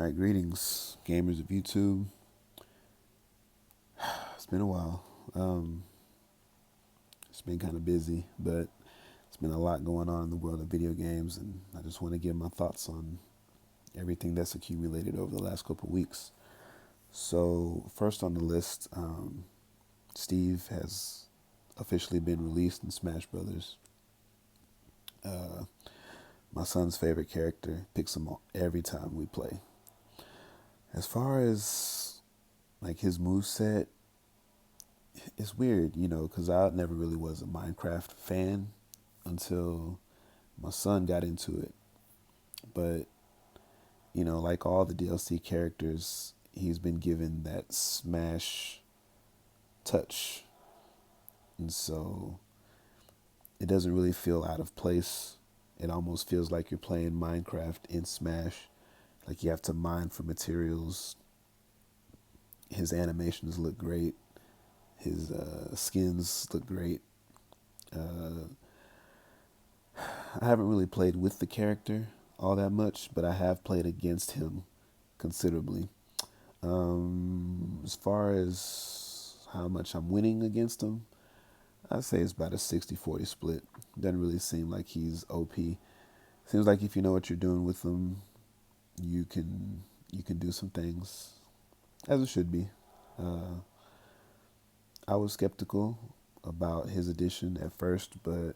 All right, greetings, gamers of YouTube. It's been a while. Um, it's been kind of busy, but it's been a lot going on in the world of video games, and I just want to give my thoughts on everything that's accumulated over the last couple of weeks. So, first on the list, Steve has officially been released in Smash Brothers. Uh, my son's favorite character picks him every time we play. As far as like his move set, it's weird, because I never really was a Minecraft fan until my son got into it. But, like all the DLC characters, he's been given that Smash touch. And so it doesn't really feel out of place. It almost feels like you're playing Minecraft in Smash. Like you have to mine for materials. His animations look great. His skins look great. Uh, I haven't really played with the character all that much, but I have played against him considerably. As far as how much I'm winning against him, I'd say it's about a 60-40 split. Doesn't really seem like he's OP. Seems like if you know what you're doing with him, you can do some things as it should be. Uh, I was skeptical about his addition at first, but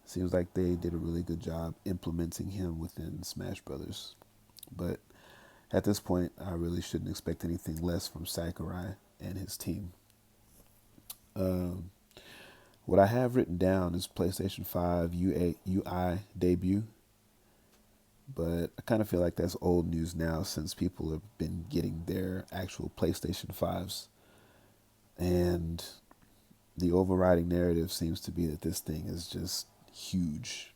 seems like they did a really good job implementing him within Smash Brothers. But at this point, I really shouldn't expect anything less from Sakurai and his team. Um, what I have written down is PlayStation 5 UI debut, but I kind of feel like that's old news now since people have been getting their actual PlayStation 5s. And the overriding narrative seems to be that this thing is just huge.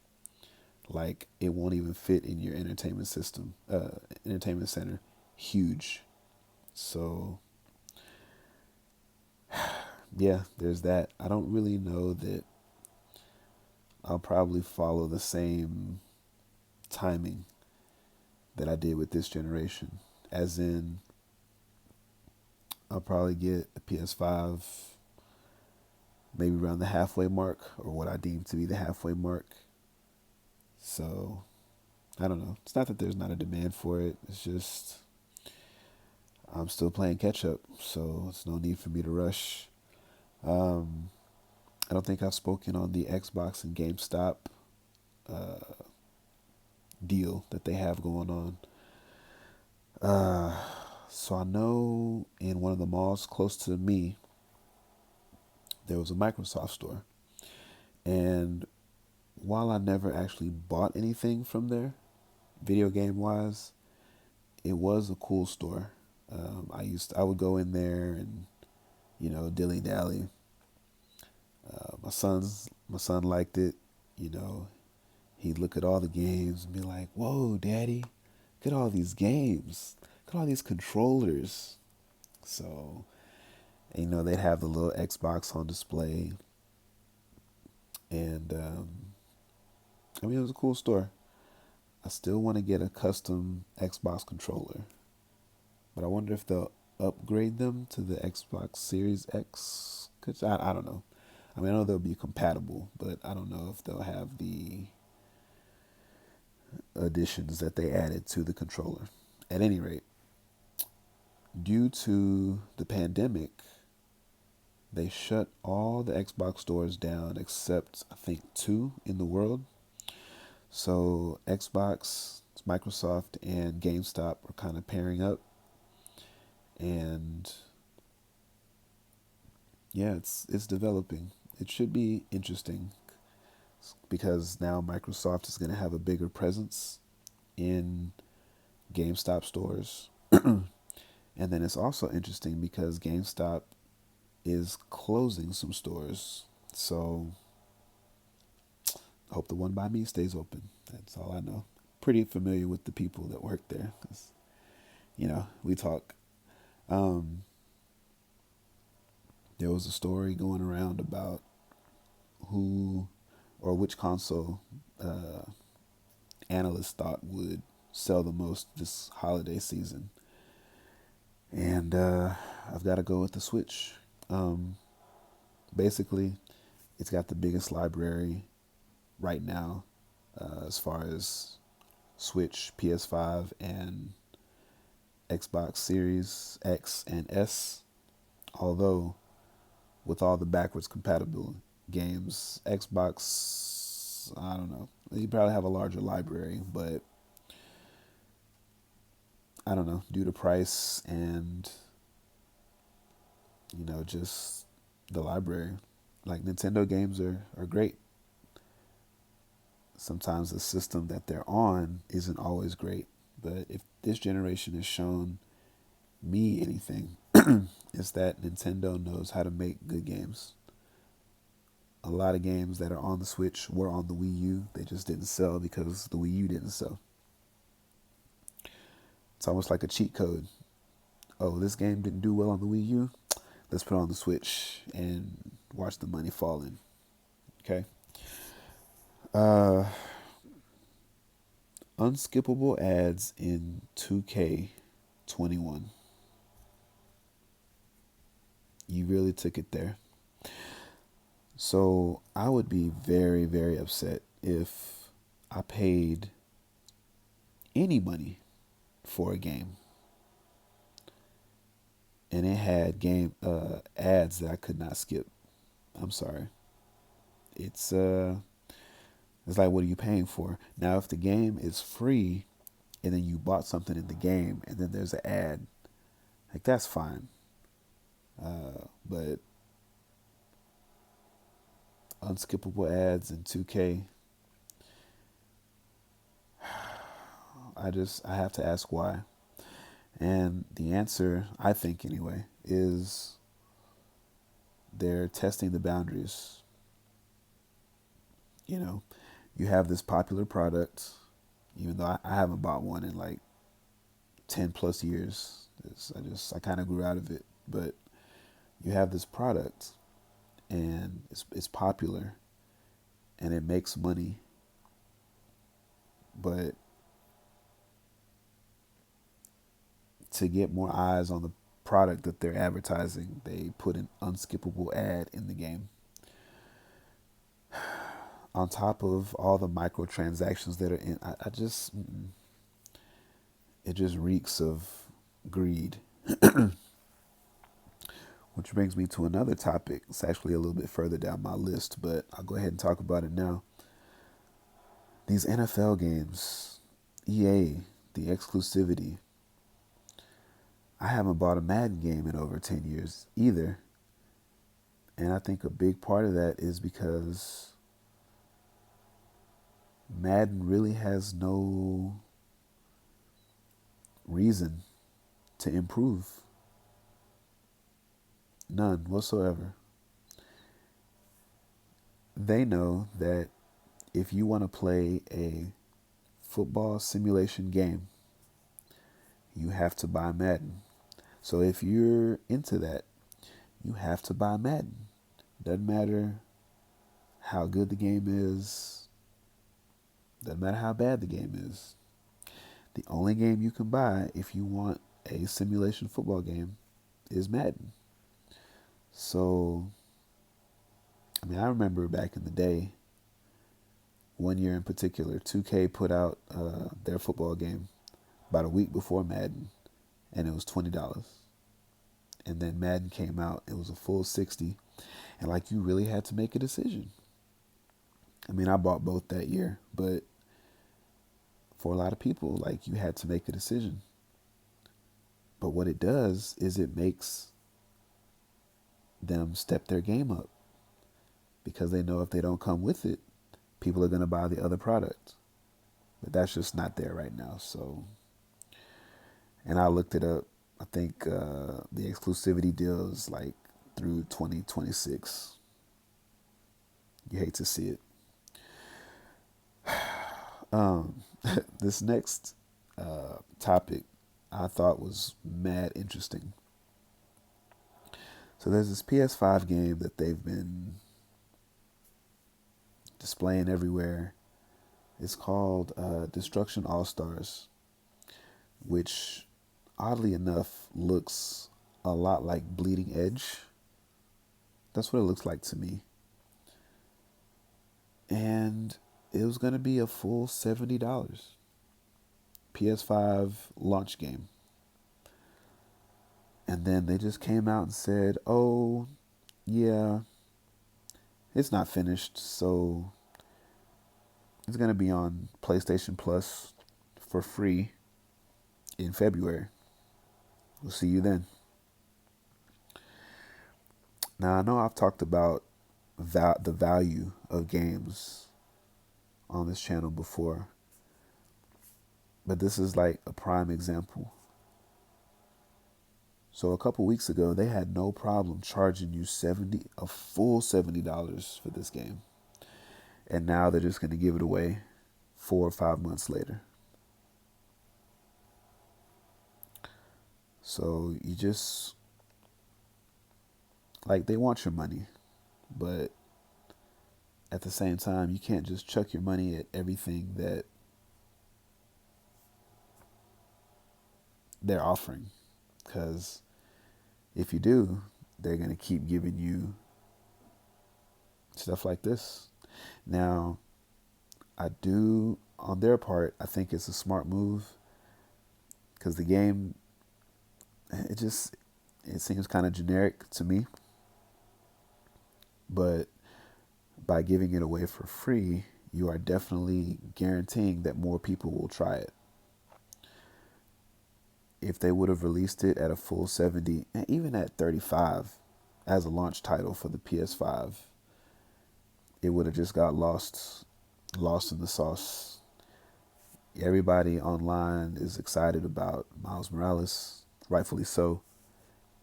Like it won't even fit in your entertainment center. Huge. So yeah, there's that. I don't really know that I'll probably follow the same timing that I did with this generation. As in, I'll probably get a PS5 maybe around the halfway mark, or what I deem to be the halfway mark. So I don't know. It's not that there's not a demand for it. It's just I'm still playing catch up, so it's no need for me to rush. Um, I don't think I've spoken on the Xbox and GameStop uh, deal that they have going on. Uh, so I know in one of the malls close to me, there was a Microsoft store. And while I never actually bought anything from there, video game wise, it was a cool store. I would go in there and dilly dally. My son liked it. You know, he'd look at all the games and be like, "Whoa, Daddy, look at all these games. Look at all these controllers." So, they'd have the little Xbox on display, and it was a cool store. I still want to get a custom Xbox controller, but I wonder if they'll upgrade them to the Xbox Series X. Cause I don't know. I mean, I know they'll be compatible, but I don't know if they'll have the additions that they added to the controller. At any rate, due to the pandemic, they shut all the Xbox stores down except I think two in the world. So Xbox, Microsoft, and GameStop are kind of pairing up, and yeah, it's developing. It should be interesting because now Microsoft is going to have a bigger presence in GameStop stores. And then it's also interesting because GameStop is closing some stores. So I hope the one by me stays open. That's all I know. Pretty familiar with the people that work there because, we talk. Um, there was a story going around about who or which console analysts thought would sell the most this holiday season. And I've got to go with the Switch. Um, Basically, it's got the biggest library right now as far as Switch, PS5, and Xbox Series X and S. Although, with all the backwards compatible games, Xbox, I don't know, you probably have a larger library, but I don't know, due to price and, just the library. Like Nintendo games are great. Sometimes the system that they're on isn't always great. But if this generation has shown me anything, it's that Nintendo knows how to make good games. A lot of games that are on the Switch were on the Wii U. They just didn't sell because the Wii U didn't sell. It's almost like a cheat code. Oh, this game didn't do well on the Wii U. Let's put it on the Switch and watch the money fall in. Okay. Uh, Unskippable ads in 2K21. You really took it there. So I would be very, very upset if I paid any money for a game and it had game ads that I could not skip. I'm sorry. It's it's like, what are you paying for? Now, if the game is free and then you bought something in the game and then there's an ad, like, that's fine. But unskippable ads in 2K, I have to ask why. And the answer, I think anyway, is they're testing the boundaries. You know, you have this popular product, even though I haven't bought one in like 10 plus years. I kind of grew out of it. But you have this product and it's popular and it makes money, but to get more eyes on the product that they're advertising, they put an unskippable ad in the game. On top of all the microtransactions that are in, it just reeks of greed. Which brings me to another topic. It's actually a little bit further down my list, but I'll go ahead and talk about it now. These NFL games, EA, the exclusivity. I haven't bought a Madden game in over 10 years either. And I think a big part of that is because Madden really has no reason to improve. None whatsoever. They know that if you want to play a football simulation game, you have to buy Madden. So if you're into that, you have to buy Madden. Doesn't matter how good the game is, doesn't matter how bad the game is. The only game you can buy if you want a simulation football game is Madden. So, I remember back in the day, one year in particular, 2K put out their football game about a week before Madden, and it was $20. And then Madden came out, it was a full 60, and like, you really had to make a decision. I bought both that year, but for a lot of people, like, you had to make a decision. But what it does is it makes them step their game up because they know if they don't come with it, people are going to buy the other product. But that's just not there right now. So, and I looked it up. I think the exclusivity deal is like through 2026. You hate to see it. This next topic I thought was mad interesting. So there's this PS5 game that they've been displaying everywhere. It's called Destruction All Stars. which oddly enough looks a lot like Bleeding Edge. That's what it looks like to me. And it was going to be a full $70. PS5 launch game. And then they just came out and said, oh, yeah, it's not finished, so it's going to be on PlayStation Plus for free in February. We'll see you then. Now, I know I've talked about the value of games on this channel before, but this is like a prime example. So a couple weeks ago, they had no problem charging you a full $70 for this game. And now they're just going to give it away 4 or 5 months later. So you just, like, they want your money, but at the same time, you can't just chuck your money at everything that they're offering. Because if you do, they're going to keep giving you stuff like this. Now, on their part, I think it's a smart move because the game, it seems kind of generic to me. But by giving it away for free, you are definitely guaranteeing that more people will try it. If they would have released it at a full 70, and even at 35 as a launch title for the PS5, it would have just got lost in the sauce. Everybody online is excited about Miles Morales, rightfully so.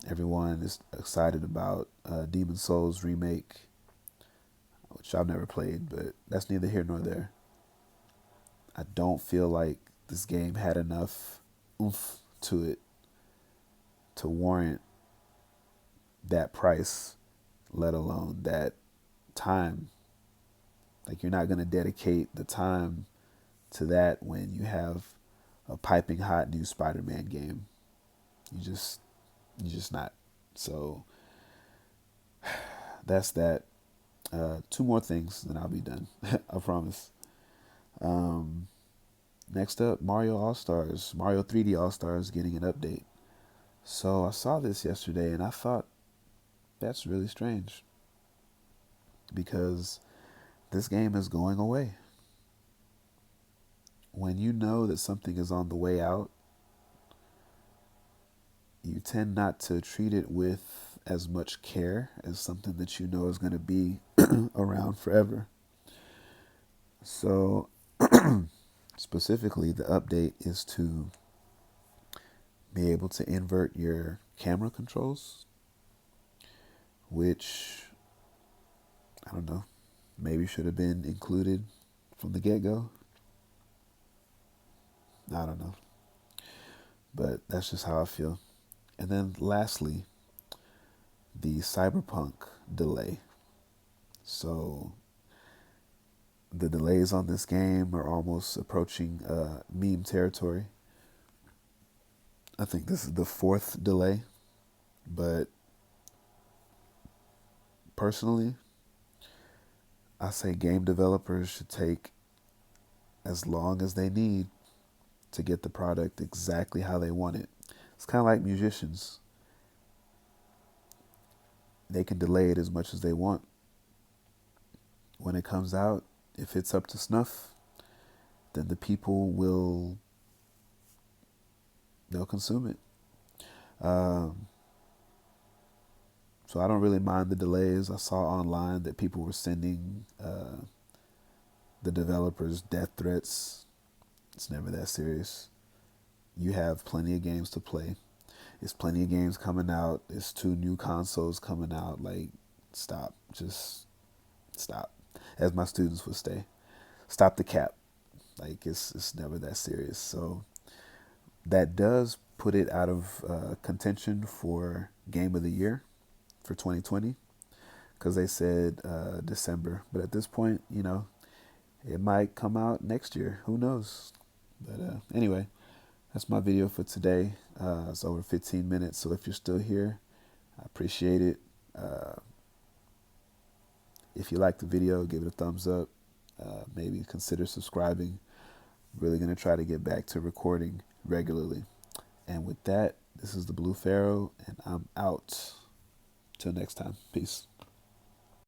Everyone is excited about Demon Souls remake, which I've never played, but that's neither here nor there. I don't feel like this game had enough oomph to it to warrant that price, let alone that time. Like, you're not going to dedicate the time to that when you have a piping hot new Spider-Man game. You're just not. So that's that. Two more things, then I'll be done. I promise. Next up, Mario 3D All-Stars getting an update. So I saw this yesterday and I thought, that's really strange. Because this game is going away. When you know that something is on the way out, you tend not to treat it with as much care as something that you know is going to be around forever. So, specifically, the update is to be able to invert your camera controls, which, I don't know, maybe should have been included from the get-go. I don't know. But that's just how I feel. And then lastly, the Cyberpunk delay. So the delays on this game are almost approaching meme territory. I think this is the fourth delay. But personally, I say game developers should take as long as they need to get the product exactly how they want it. It's kind of like musicians. They can delay it as much as they want. When it comes out, if it's up to snuff, then the people they'll consume it. So I don't really mind the delays. I saw online that people were sending the developers death threats. It's never that serious. You have plenty of games to play. There's plenty of games coming out. There's 2 new consoles coming out. Like, stop. Just stop. As my students would say, stop the cap. Like, it's never that serious. So that does put it out of contention for Game of the Year for 2020, because they said December. But at this point, it might come out next year. Who knows? But anyway, that's my video for today. It's over 15 minutes, so if you're still here, I appreciate it. Uh, if you like the video, give it a thumbs up. Maybe consider subscribing. Really going to try to get back to recording regularly. And with that, this is the Blue Pharaoh, and I'm out. Till next time. Peace.